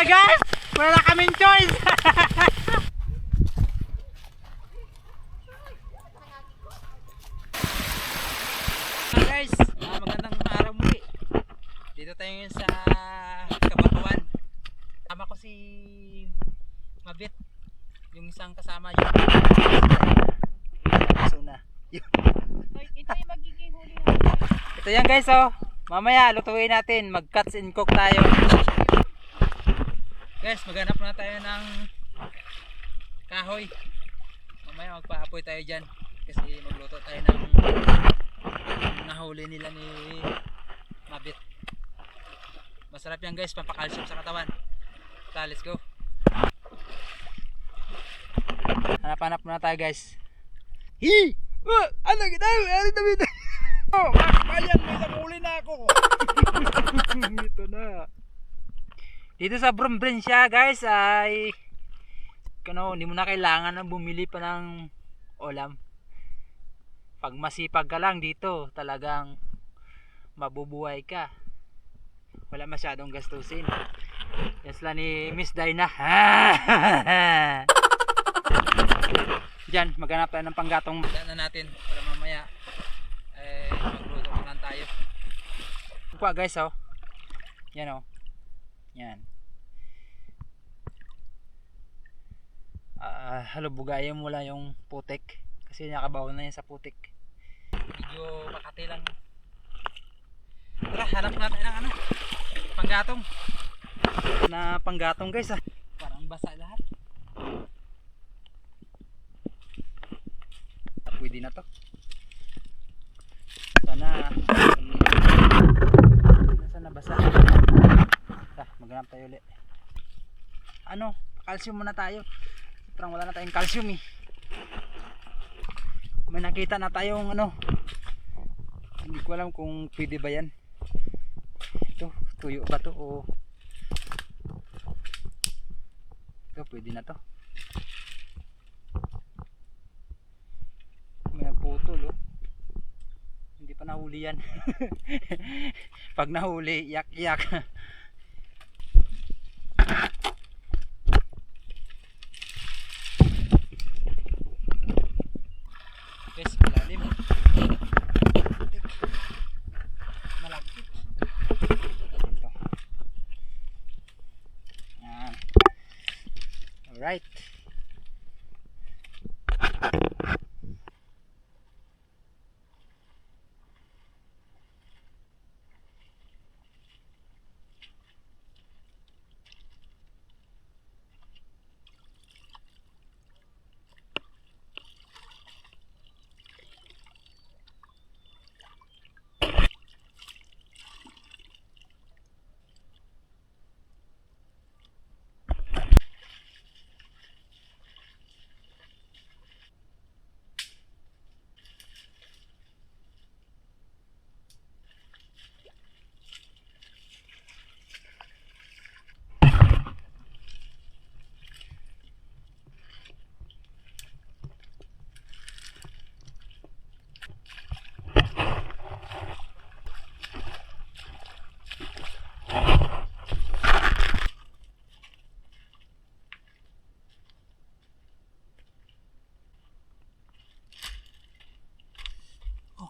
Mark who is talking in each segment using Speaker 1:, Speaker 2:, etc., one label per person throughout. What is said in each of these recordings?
Speaker 1: Guys, wala kaming choice. Guys, magandang araw muli. Dito tayo ngayon sa Kabakuan. Kasama ko si Mabit, yung isang kasama yun. So na.
Speaker 2: Ito yung magiging huli natin.
Speaker 1: Ito yan guys, oh. Mamaya lutuin natin, mag cuts and cook tayo. Guys, maghanap na tayo ng kahoy. Mamaya magpaapoy tayo dyan kasi magluto tayo ng nahuli nila ni Mabit. Masarap yan guys, pampakalsyum sa katawan. Tara, let's go. Hanap-hanap muna tayo guys. Hi! Ano ginagawa? Ano ginagawa? Oh, bayan, may nahuli na ako. Ito na. Dito sa Brombrensya guys ay hindi mo na kailangan na bumili pa ng ulam. Pag masipag ka lang dito, talagang mabubuhay ka. Wala masyadong gastusin. Yes lang ni Miss Dina. Diyan, maghanap tayo ng panggatong. Daan na natin para mamaya magluto naman tayo. Kuha guys, oh. Yan, oh. Yan. Halubugayan mo lang yung putik kasi nakabaw na yan sa putik. Medyo makati lang. Tara, hanap natin ng ano, panggatong. Na panggatong guys, ah. Parang basa lahat. Pwede na to. Sana basa. Maghanap tayo ulit. Ano, calcium muna tayo. Parang wala na tayong calcium eh. May nakita na tayong ano, hindi ko alam kung pwede ba yan. Ito, tuyo ba to o ito, pwede na to. May nagputol, oh. Hindi pa nahuli yan. Pag nahuli, yak-yak. Guys, malalim. Malagkit. Ito. Yan. Alright.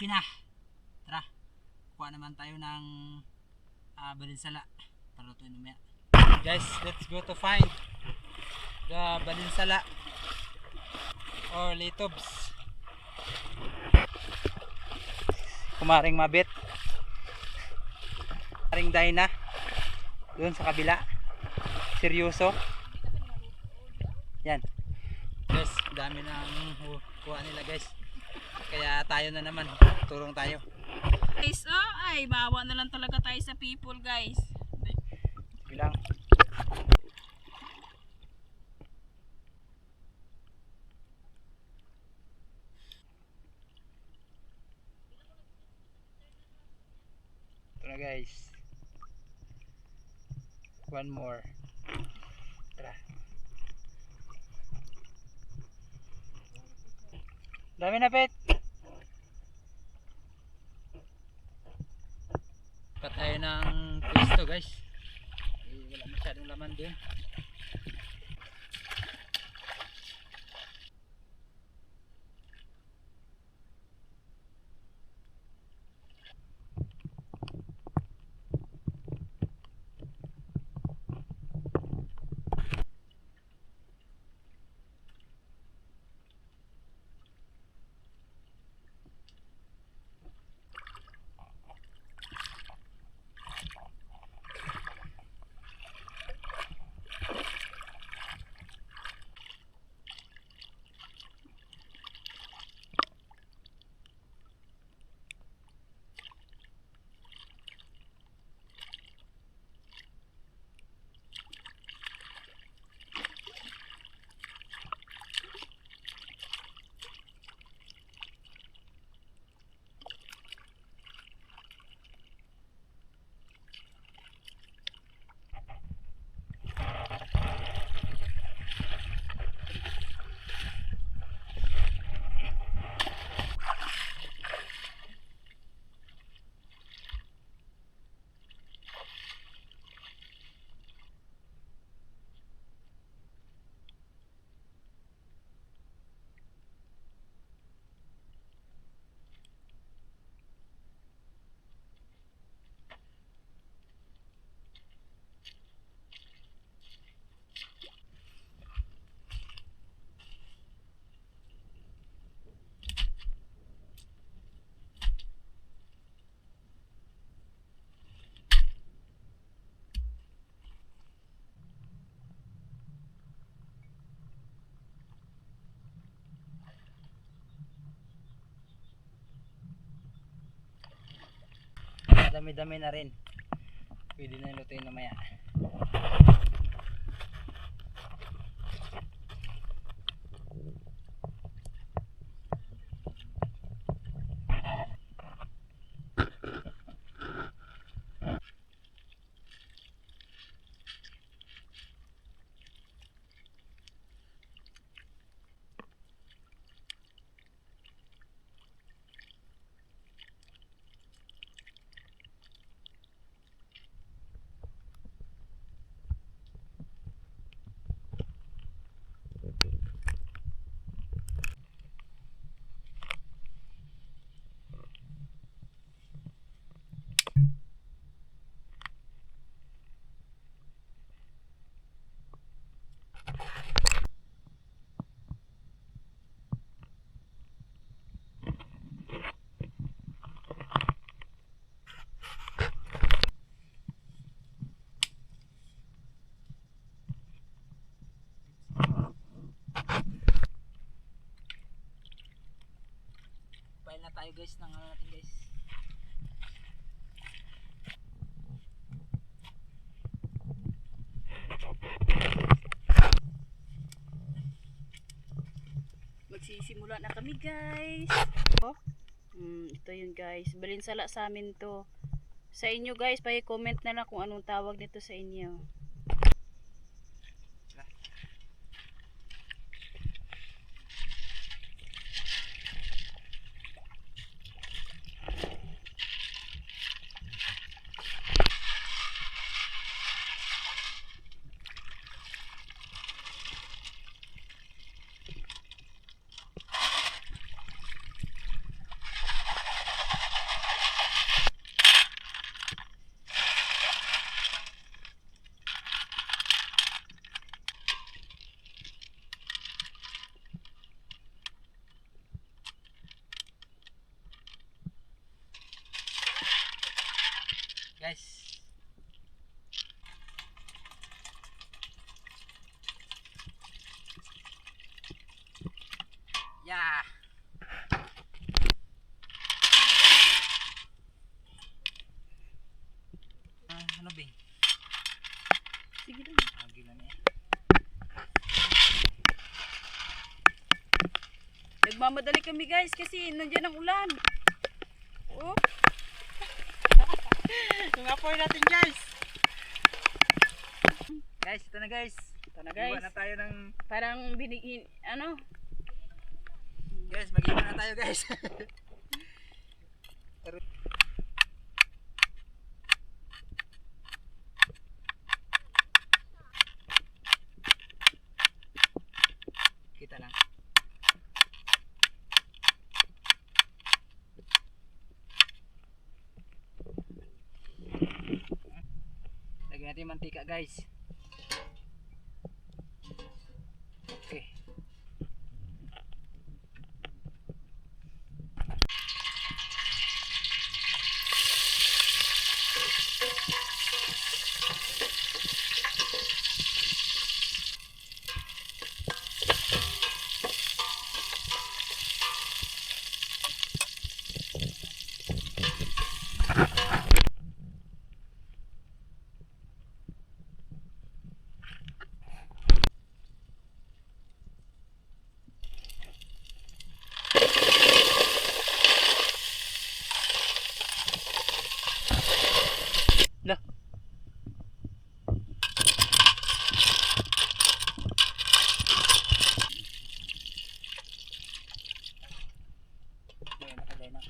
Speaker 1: Okay na. Tara, kuha naman tayo ng balinsala para lutuin mamaya. Guys, let's go to find the balinsala or litobs. Kumaring Mabit, kumaring Dina doon sa kabila. Seryoso yan guys, dami ng kuha nila guys. Kaya tayo na naman, turong tayo.
Speaker 2: Guys, oh, ay, bawa na lang talaga tayo sa people, guys.
Speaker 1: Bilang. Ito na guys. One more. Tara. Dami na pet. Pa tayo ng pwesto guys. wala masyadong laman dun. Dami-dami na rin. Pwede na lutuin mamaya. Pile na tayo guys ng ano natin guys.
Speaker 2: Magsisimula na kami guys. Oh. Ito yun guys. Balinsala sa amin to. Sa inyo guys, paki-comment na lang kung anong tawag nito sa inyo.
Speaker 1: Guys. Yeah. Ano bing?
Speaker 2: Sige lang.
Speaker 1: Agi lang eh.
Speaker 2: Nagmamadali kami guys kasi nandiyan ang ulan. Oh.
Speaker 1: Yung apoy natin guys. Guys, ito na guys.
Speaker 2: Ito na guys.
Speaker 1: Iwan na tayo ng...
Speaker 2: Parang binigin, ano?
Speaker 1: Guys, mag-iwan na tayo guys. natin yung mantika guys. Okay. Lah. Ayan, nakagay na.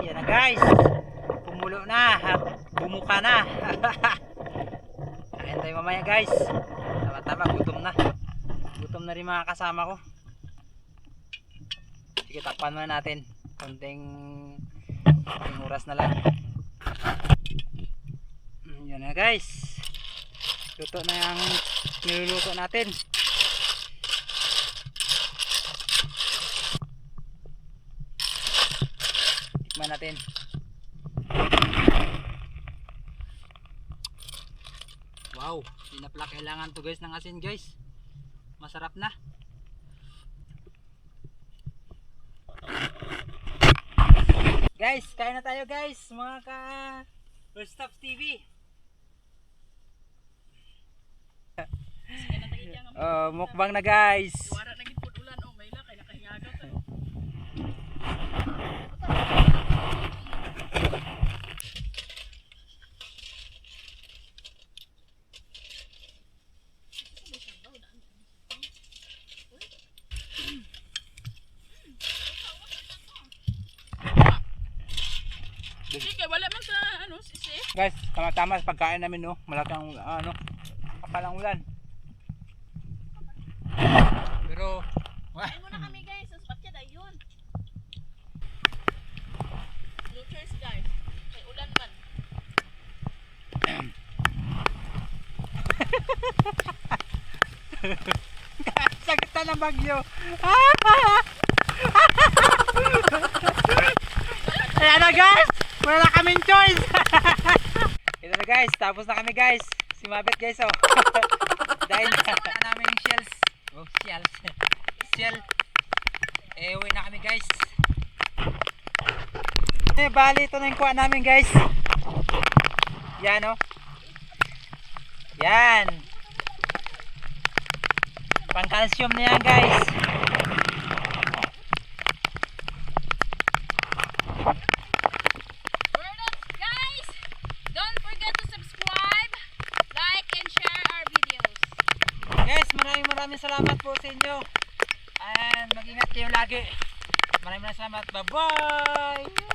Speaker 1: Yan na guys, pumulo na at bumuka na. Kain tayo mamaya guys. Tama-tama, gutom na rin mga kasama ko. Sige, takpan muna natin, konting oras na lang. Yan na guys, luto na yung niluluto natin. Tikman natin. Wow, hindi na pala kailangan to guys ng asin guys. Masarap na. Guys, kain na tayo guys, mga ka First Stops TV. Mukbang na guys.
Speaker 2: Wala na gid ulan oh, may la kay nakahingaga ka. Sige, wala man sa ano, sisi.
Speaker 1: Guys, tama-tama sa pagkain namin no. Malaking kapalang ulan. Pero
Speaker 2: Ay muna kami guys, sa spotya dayon. No choice guys. Kay ulan man.
Speaker 1: sakit na ng bagyo. Ayan na guys, wala na kaming choice. Ito na guys, tapos na kami guys. Si Mabet guys oh. Dahil na namin yung shells. Oh, shell. Uwi na kami guys. Bali ito na yung kuha namin guys. Yan oh. Yan. Pang calcium na yan guys.
Speaker 2: Guys, don't forget to subscribe, like and share our videos.
Speaker 1: Guys, maraming salamat po sa inyo. And mag-ingat kayo lagi. Maraming salamat. Bye-bye.